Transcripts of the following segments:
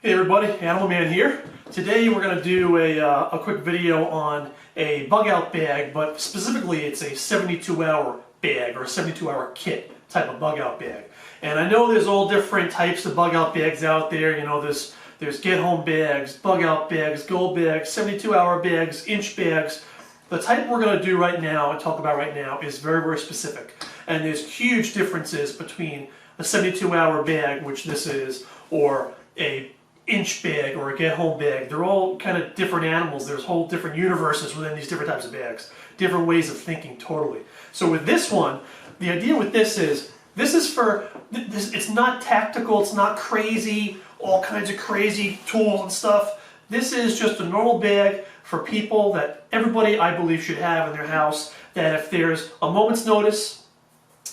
Hey everybody, Animal Man here. Today we're going to do a quick video on a bug out bag, but specifically it's a 72-hour bag or a 72-hour kit type of bug out bag. And I know there's all different types of bug out bags out there. You know, there's get home bags, bug out bags, gold bags, 72-hour bags, inch bags. The type we're going to do right now and talk about right now is very, very specific. And there's huge differences between a 72-hour bag, which this is, or a inch bag or a get home bag. They're all kind of different animals. There's whole different universes within these different types of bags, different ways of thinking totally. So with this one, the idea with this is it's not tactical, it's not crazy, all kinds of crazy tools and stuff. This is just a normal bag for people that everybody, I believe, should have in their house, that if there's a moment's notice,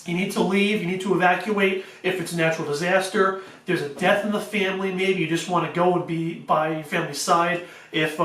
you need to leave, you need to evacuate, if it's a natural disaster, there's a death in the family, maybe you just want to go and be by your family's side. If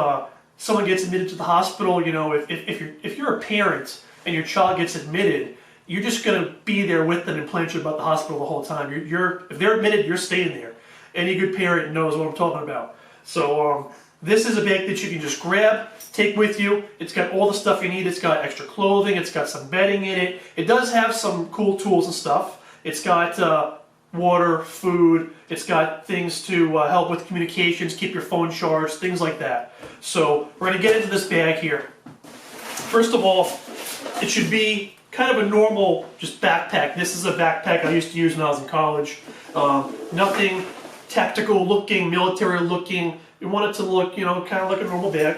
someone gets admitted to the hospital, you know, if you're a parent and your child gets admitted, you're just going to be there with them and plan about the hospital the whole time. If they're admitted, you're staying there. Any good parent knows what I'm talking about. So this is a bag that you can just grab, take with you. It's got all the stuff you need. It's got extra clothing. It's got some bedding in it. It does have some cool tools and stuff. It's got water, food. It's got things to help with communications, keep your phone charged, things like that. So we're going to get into this bag here. First of all, it should be kind of a normal just backpack. This is a backpack I used to use when I was in college. Nothing tactical looking, military looking. You want it to look, you know, kind of like a normal bag.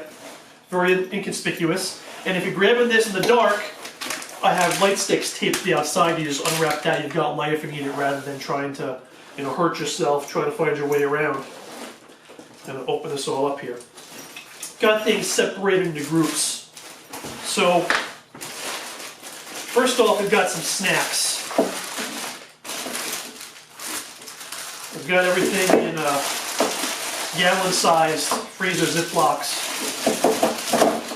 Very inconspicuous. And if you're grabbing this in the dark, I have light sticks taped to the outside. You just unwrap that. You've got light if you need it, rather than trying to, you know, hurt yourself, trying to find your way around. I'm going to open this all up here. Got things separated into groups. So, first off, we've got some snacks. We've got everything in gallon-sized freezer Ziplocs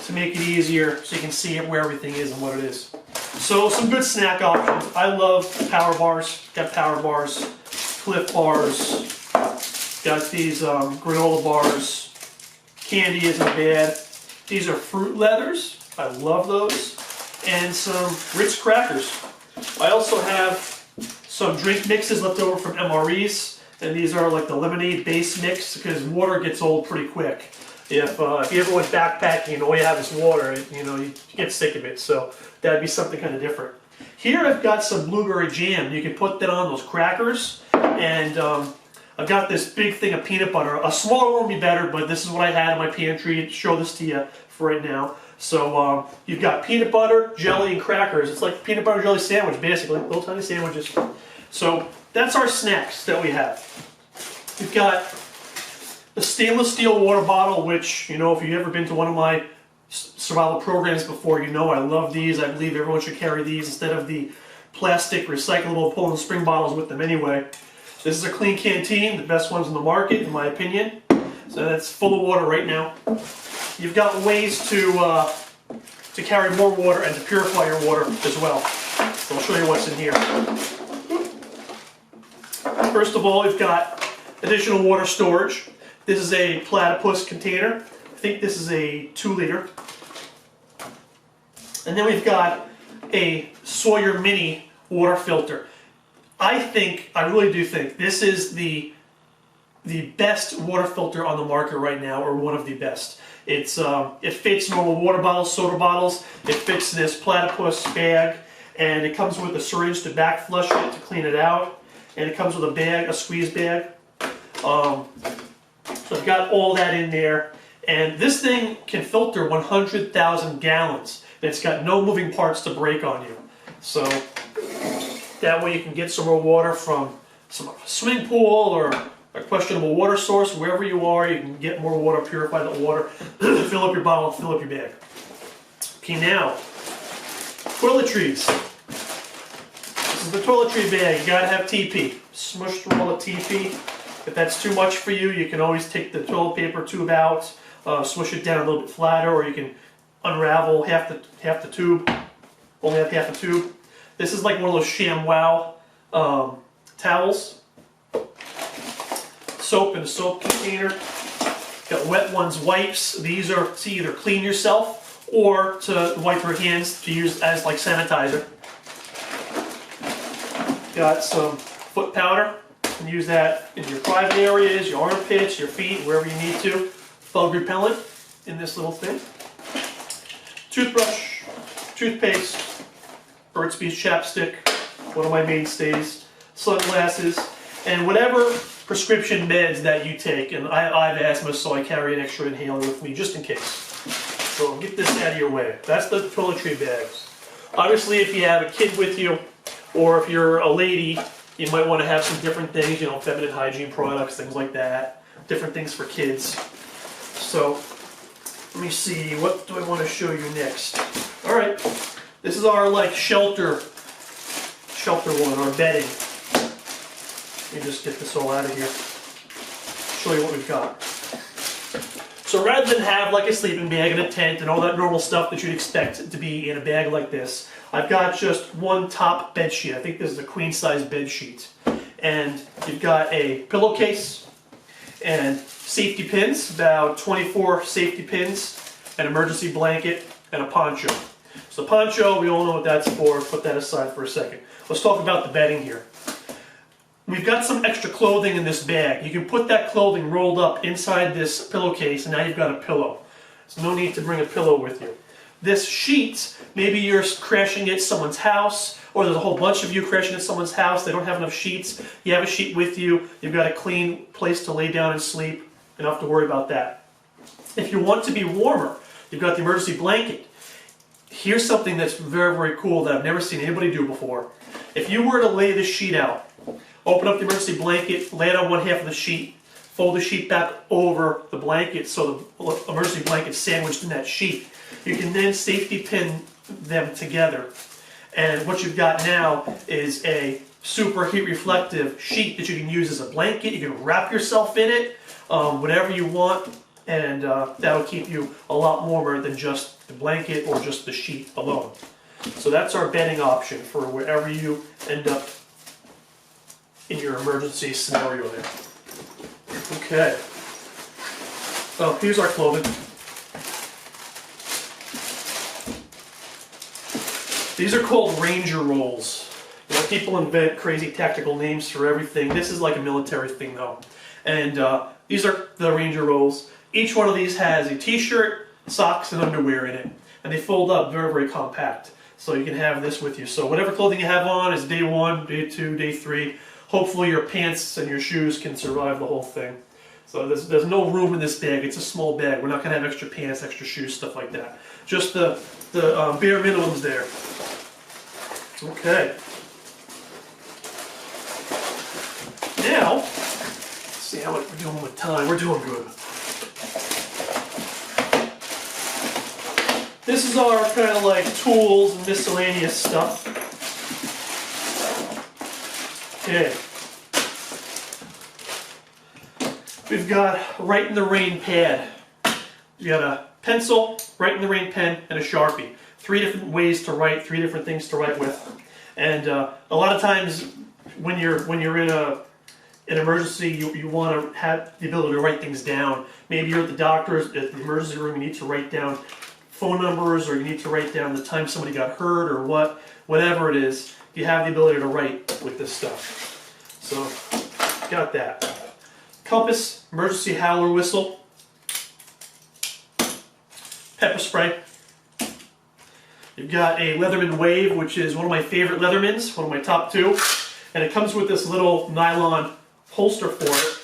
to make it easier so you can see where everything is and what it is. So some good snack options. I love power bars. Got power bars, Cliff bars, got these granola bars. Candy isn't bad. These are fruit leathers. I love those. And some Ritz crackers. I also have some drink mixes left over from MREs. And these are like the lemonade base mix, because water gets old pretty quick. If you ever went backpacking and all you have is water, you know, you get sick of it. So that'd be something kind of different. Here I've got some blueberry jam. You can put that on those crackers. And I've got this big thing of peanut butter. A smaller one would be better, but this is what I had in my pantry. Show this to you for right now. So you've got peanut butter, jelly, and crackers. It's like a peanut butter jelly sandwich, basically. Little tiny sandwiches. So that's our snacks that we have. We've got the stainless steel water bottle, which, you know, if you've ever been to one of my survival programs before, you know I love these. I believe everyone should carry these instead of the plastic recyclable Poland Spring bottles with them anyway. This is a clean canteen, the best ones on the market in my opinion. So that's full of water right now. You've got ways to carry more water and to purify your water as well. So I'll show you what's in here. First of all, we've got additional water storage. This is a platypus container. I think this is a 2-liter. And then we've got a Sawyer Mini water filter. I really do think this is the best water filter on the market right now, or one of the best. It fits normal water bottles, soda bottles. It fits this platypus bag, and it comes with a syringe to back flush it to clean it out. And it comes with a bag, a squeeze bag. So I've got all that in there. And this thing can filter 100,000 gallons. And it's got no moving parts to break on you. So that way you can get some more water from some swimming pool or a questionable water source. Wherever you are, you can get more water, purify the water, fill up your bottle, fill up your bag. Okay, now, toiletries. This is the toiletry bag. You gotta have TP. Smush through all the TP. If that's too much for you, you can always take the toilet paper tube out, smush it down a little bit flatter, or you can unravel half the tube. Only have half a tube. This is like one of those ShamWow towels. soap in a soap container. Got wet ones wipes. These are to either clean yourself or to wipe your hands to use as like sanitizer. Got some foot powder. You can use that in your private areas, your armpits, your feet, wherever you need to. Bug repellent in this little thing. Toothbrush, toothpaste, Burt's Bees chapstick, one of my mainstays, sunglasses, and whatever prescription meds that you take. And I have asthma, so I carry an extra inhaler with me just in case. So get this out of your way. That's the toiletry bags. Obviously, if you have a kid with you, or if you're a lady, you might want to have some different things, you know, feminine hygiene products, things like that. Different things for kids. So, let me see, what do I want to show you next? Alright, this is our like shelter one, our bedding. Let me just get this all out of here. Show you what we've got. So rather than have like a sleeping bag and a tent and all that normal stuff that you'd expect to be in a bag like this, I've got just one top bed sheet. I think this is a queen size bed sheet. And you've got a pillowcase and safety pins, about 24 safety pins, an emergency blanket, and a poncho. So the poncho, we all know what that's for. Put that aside for a second. Let's talk about the bedding here. We've got some extra clothing in this bag. You can put that clothing rolled up inside this pillowcase, and now you've got a pillow. So no need to bring a pillow with you. This sheet, maybe you're crashing at someone's house, or there's a whole bunch of you crashing at someone's house, they don't have enough sheets, you have a sheet with you, you've got a clean place to lay down and sleep, you don't have to worry about that. If you want to be warmer, you've got the emergency blanket. Here's something that's very, very cool that I've never seen anybody do before. If you were to lay the sheet out, open up the emergency blanket, lay it on one half of the sheet, fold the sheet back over the blanket so the emergency blanket's sandwiched in that sheet. You can then safety pin them together. And what you've got now is a super heat reflective sheet that you can use as a blanket. You can wrap yourself in it, whatever you want, and that'll keep you a lot warmer than just the blanket or just the sheet alone. So that's our bedding option for wherever you end up in your emergency scenario there. Okay. Oh, here's our clothing. These are called Ranger rolls. You know, people invent crazy tactical names for everything. This is like a military thing though. And these are the Ranger rolls. Each one of these has a t-shirt, socks, and underwear in it. And they fold up very, very compact. So you can have this with you. So whatever clothing you have on is day 1, day 2, day 3. Hopefully your pants and your shoes can survive the whole thing. So there's no room in this bag. It's a small bag. We're not going to have extra pants, extra shoes, stuff like that. Just the bare minimums there. Okay. Now, let's see how we're doing with time. We're doing good. This is our kind of like tools and miscellaneous stuff. Okay. We've got Write in the Rain pad. You got a pencil, Write in the Rain pen, and a Sharpie. 3 different ways to write, 3 different things to write with. And a lot of times when you're in an emergency, you want to have the ability to write things down. Maybe you're at the doctor's, at the emergency room, you need to write down phone numbers, or you need to write down the time somebody got hurt, or whatever it is. You have the ability to write with this stuff. So, got that. Compass, emergency howler whistle, pepper spray. You've got a Leatherman Wave, which is one of my favorite Leathermans, one of my top 2. And it comes with this little nylon holster for it.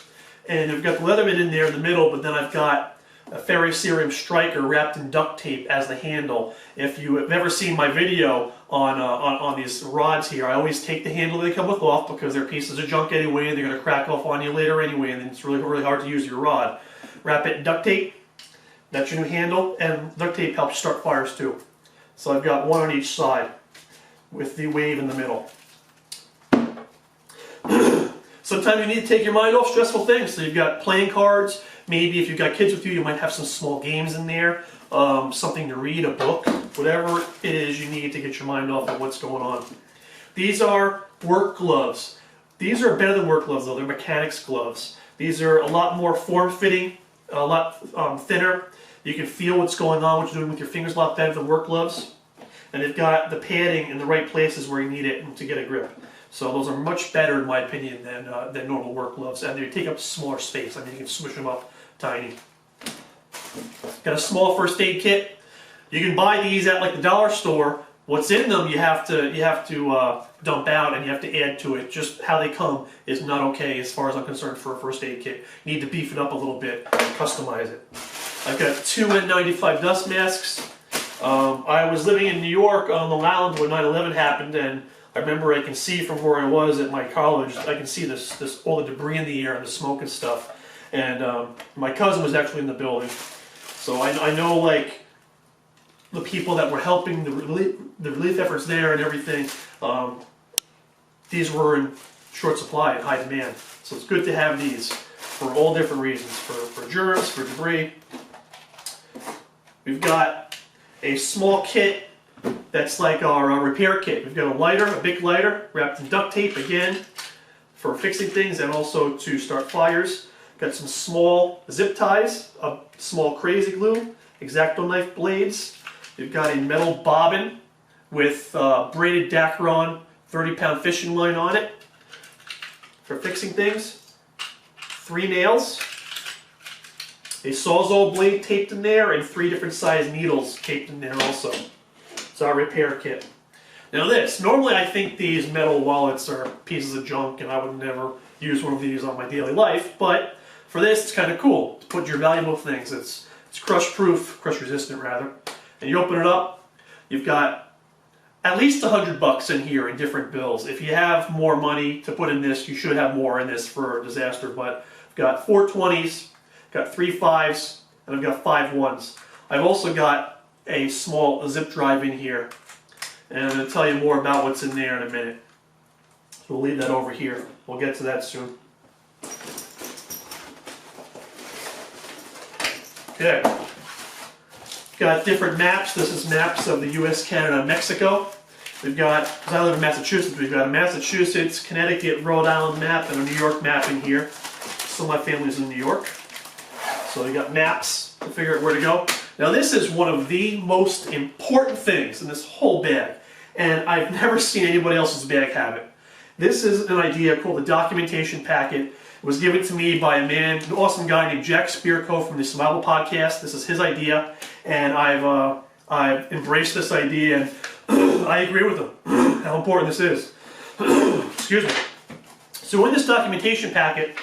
And I've got the Leatherman in there in the middle, but then I've got a ferrocerium striker wrapped in duct tape as the handle. If you have ever seen my video on these rods here, I always take the handle they come with off because they're pieces of junk anyway, and they're going to crack off on you later anyway, and then it's really, really hard to use your rod. Wrap it in duct tape. That's your new handle, and duct tape helps start fires too. So I've got one on each side with the Wave in the middle. Sometimes you need to take your mind off stressful things. So you've got playing cards. Maybe if you've got kids with you, you might have some small games in there. Something to read, a book, whatever it is you need to get your mind off of what's going on. These are work gloves. These are better than work gloves though. They're mechanics gloves. These are a lot more form-fitting, a lot thinner. You can feel what's going on, what you're doing with your fingers a lot better than work gloves. And they've got the padding in the right places where you need it to get a grip. So those are much better, in my opinion, than normal work gloves. And they take up smaller space. I mean, you can smush them up tiny. Got a small first aid kit. You can buy these at like the dollar store. What's in them you have to dump out and you have to add to it. Just how they come is not okay as far as I'm concerned for a first aid kit. You need to beef it up a little bit and customize it. I've got 2 N95 dust masks. I was living in New York on Long Island when 9/11 happened, and I remember I can see from where I was at my college, I can see this all the debris in the air and the smoke and stuff. And my cousin was actually in the building, so I know like the people that were helping the relief efforts there and everything. These were in short supply and high demand, so it's good to have these for all different reasons, for germs, for debris. We've got a small kit that's like our repair kit. We've got a lighter, a big lighter, wrapped in duct tape, again, for fixing things and also to start fires. Got some small zip ties, a small crazy glue, X-Acto knife blades. You've got a metal bobbin with braided Dacron 30-pound fishing line on it for fixing things. 3 nails, a Sawzall blade taped in there, and 3 different size needles taped in there also. It's our repair kit. Now this, normally I think these metal wallets are pieces of junk and I would never use one of these on my daily life, but for this it's kind of cool to put your valuable things. It's crush proof, crush resistant rather. And you open it up, you've got at least $100 in here in different bills. If you have more money to put in this, you should have more in this for a disaster, but I've got 4 20s, got 3 5s, and I've got 5 1s. I've also got a small zip drive in here, and I'm going to tell you more about what's in there in a minute. So we'll leave that over here. We'll get to that soon. Okay. Got different maps. This is maps of the US, Canada, and Mexico. We've got, because I live in Massachusetts, we've got a Massachusetts, Connecticut, Rhode Island map and a New York map in here. So my family's in New York. So we got maps to figure out where to go. Now this is one of the most important things in this whole bag, and I've never seen anybody else's bag have it. This is an idea called the documentation packet. It was given to me by an awesome guy named Jack Spirko from the Survival Podcast. This is his idea, and I've embraced this idea, and I agree with him, how important this is. Excuse me. So in this documentation packet,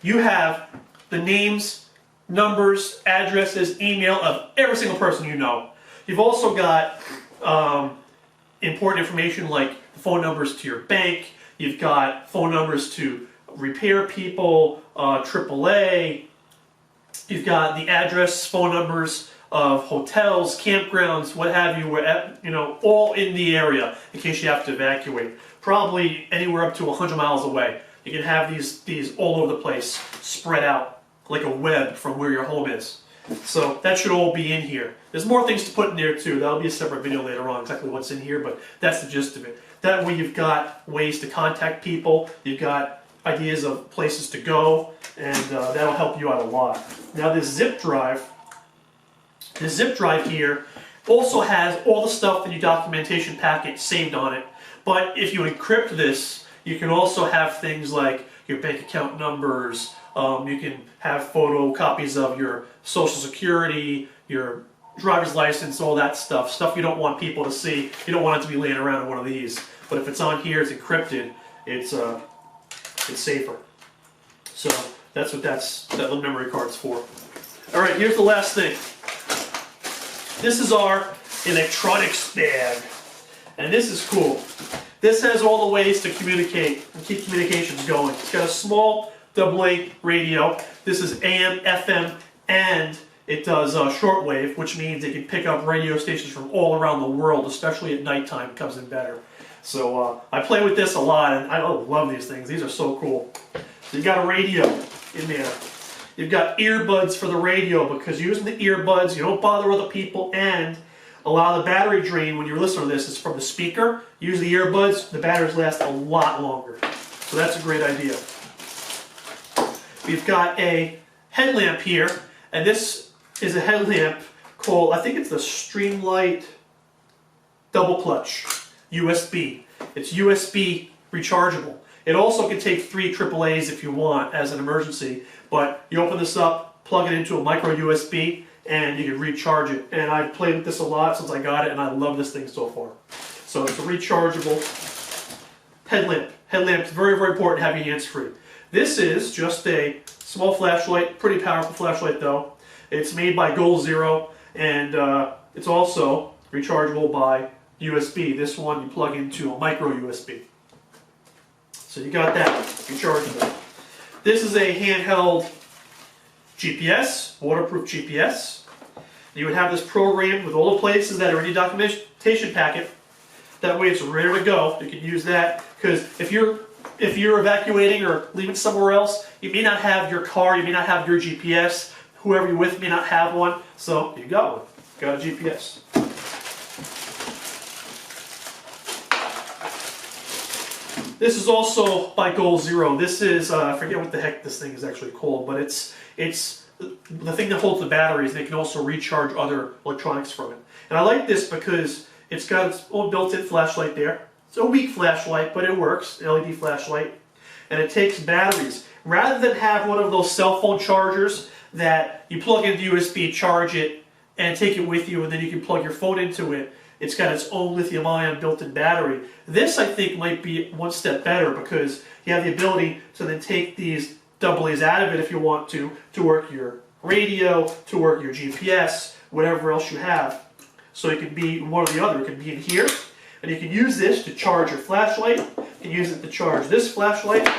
you have the names, numbers, addresses, email of every single person you know. You've also got important information like the phone numbers to your bank. You've got phone numbers to repair people, AAA. You've got the address, phone numbers of hotels, campgrounds, what have you, where, you know, all in the area in case you have to evacuate. Probably anywhere up to 100 miles away. You can have these all over the place, spread out like a web from where your home is. So that should all be in here. There's more things to put in there too. That'll be a separate video later on, exactly what's in here, but that's the gist of it. That way you've got ways to contact people, you've got ideas of places to go, and that'll help you out a lot. Now this zip drive here also has all the stuff in your documentation packet saved on it. But if you encrypt this, you can also have things like your bank account numbers, you can have photocopies of your social security, your driver's license, all that stuff. Stuff you don't want people to see. You don't want it to be laying around in one of these. But if it's on here, it's encrypted, it's safer. So that's what that little memory card's for. All right, here's the last thing. This is our electronics bag, and this is cool. This has all the ways to communicate and keep communications going. It's got a small AA radio. This is AM, FM, and it does shortwave, which means it can pick up radio stations from all around the world, especially at nighttime. It comes in better. So I play with this a lot, and I love these things. These are so cool. So you've got a radio in there. You've got earbuds for the radio, because using the earbuds, you don't bother other people, and a lot of the battery drain when you're listening to this is from the speaker. Use the earbuds, the batteries last a lot longer. So that's a great idea. we've got a headlamp here, and this is a headlamp called, I think it's the Streamlight Double Clutch USB. It's USB rechargeable. It also can take 3 AAAs if you want as an emergency, but you open this up, plug it into a micro USB, and you can recharge it. And I've played with this a lot since I got it, and I love this thing so far. So it's a rechargeable headlamp. Headlamp's very, very important to have your hands free. This is just a small flashlight, pretty powerful flashlight though. It's made by Goal Zero, and it's also rechargeable by USB. This one you plug into a micro USB. So you got that, rechargeable. This is a handheld GPS, waterproof GPS. You would have this programmed with all the places that are in your documentation packet. That way it's ready to go. You can use that, because if you're evacuating or leaving somewhere else, you may not have your car, you may not have your GPS, whoever you're with may not have one, so you got one. Got a GPS. This is also by Goal Zero. This is, I forget what the heck this thing is actually called, but it's the thing that holds the batteries, and it can also recharge other electronics from it. And I like this because it's got its own built-in flashlight there. It's a weak flashlight, but it works, LED flashlight. And it takes batteries. Rather than have one of those cell phone chargers that you plug into USB, charge it, and take it with you, and then you can plug your phone into it, it's got its own lithium-ion built-in battery. This, I think, might be one step better because you have the ability to then take these AA's out of it if you want to work your radio, to work your GPS, whatever else you have. So it can be one or the other. It can be in here, and you can use this to charge your flashlight. You can use it to charge this flashlight,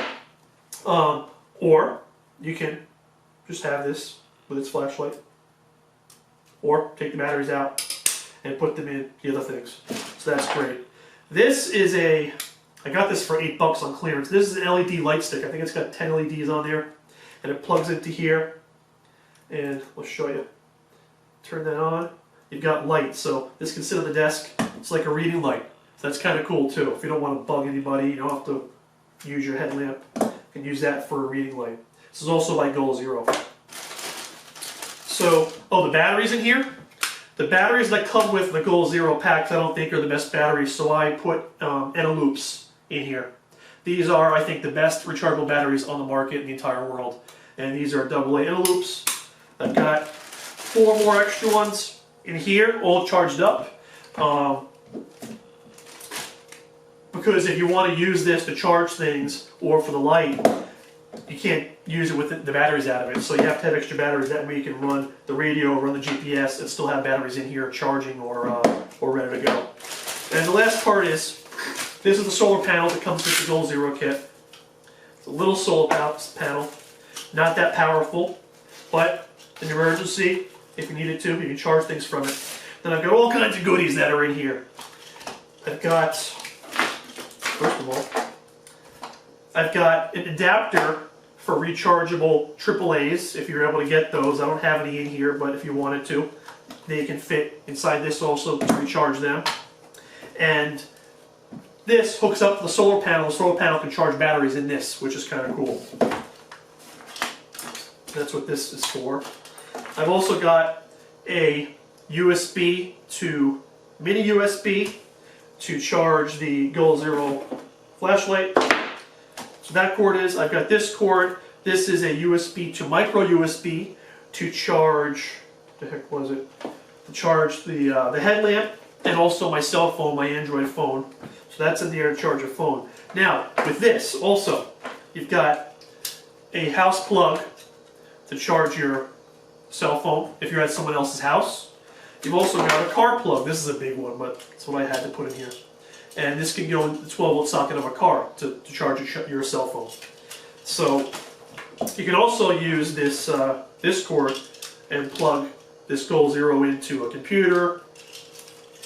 or you can just have this with its flashlight, or take the batteries out and put them in the other things. So that's great. This is I got this for $8 on clearance. This is an LED light stick. I think it's got 10 LEDs on there, and it plugs into here. And I'll show you. Turn that on. You've got light, so this can sit on the desk. It's like a reading light. So that's kind of cool too. If you don't want to bug anybody, you don't have to use your headlamp. You can use that for a reading light. This is also by Goal Zero. So, the batteries in here. The batteries that come with the Goal Zero packs I don't think are the best batteries, so I put Eneloops in here. These are, I think, the best rechargeable batteries on the market in the entire world. And these are AA Eneloops. I've got 4 more extra ones in here, all charged up. Because if you want to use this to charge things or for the light, you can't use it with the batteries out of it. So you have to have extra batteries. That way you can run the radio, run the GPS, and still have batteries in here charging or ready to go. And the last part is, this is the solar panel that comes with the Goal Zero kit. It's a little solar panel, not that powerful, but in emergency, if you needed to, you can charge things from it. Then I've got all kinds of goodies that are in here. I've got, first of all, I've got an adapter for rechargeable AAAs, if you're able to get those. I don't have any in here, but if you wanted to, they can fit inside this also to recharge them. And this hooks up to the solar panel. The solar panel can charge batteries in this, which is kind of cool. That's what this is for. I've also got a USB to mini USB to charge the Goal Zero flashlight. So that cord is, I've got this cord. This is a USB to micro USB to charge, what the heck was it? To charge the headlamp and also my cell phone, my Android phone. So that's in there to charge your phone. Now, with this also, you've got a house plug to charge your cell phone if you're at someone else's house. You've also got a car plug. This is a big one, but that's what I had to put in here. And this can go in the 12-volt socket of a car to charge your cell phone. So you can also use this this cord and plug this Goal Zero into a computer.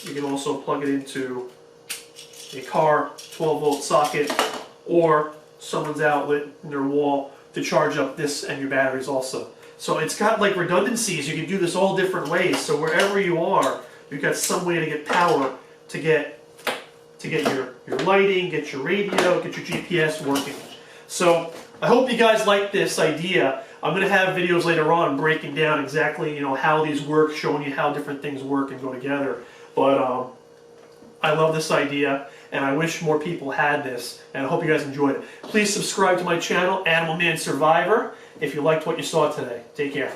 You can also plug it into a car 12-volt socket or someone's outlet in their wall to charge up this and your batteries also. So it's got like redundancies. You can do this all different ways. So wherever you are, you've got some way to get power to get your lighting, get your radio, get your GPS working. So I hope you guys like this idea. I'm going to have videos later on breaking down exactly, how these work, showing you how different things work and go together. But I love this idea, and I wish more people had this, and I hope you guys enjoyed it. Please subscribe to my channel, Animal Man Survivor, if you liked what you saw today. Take care.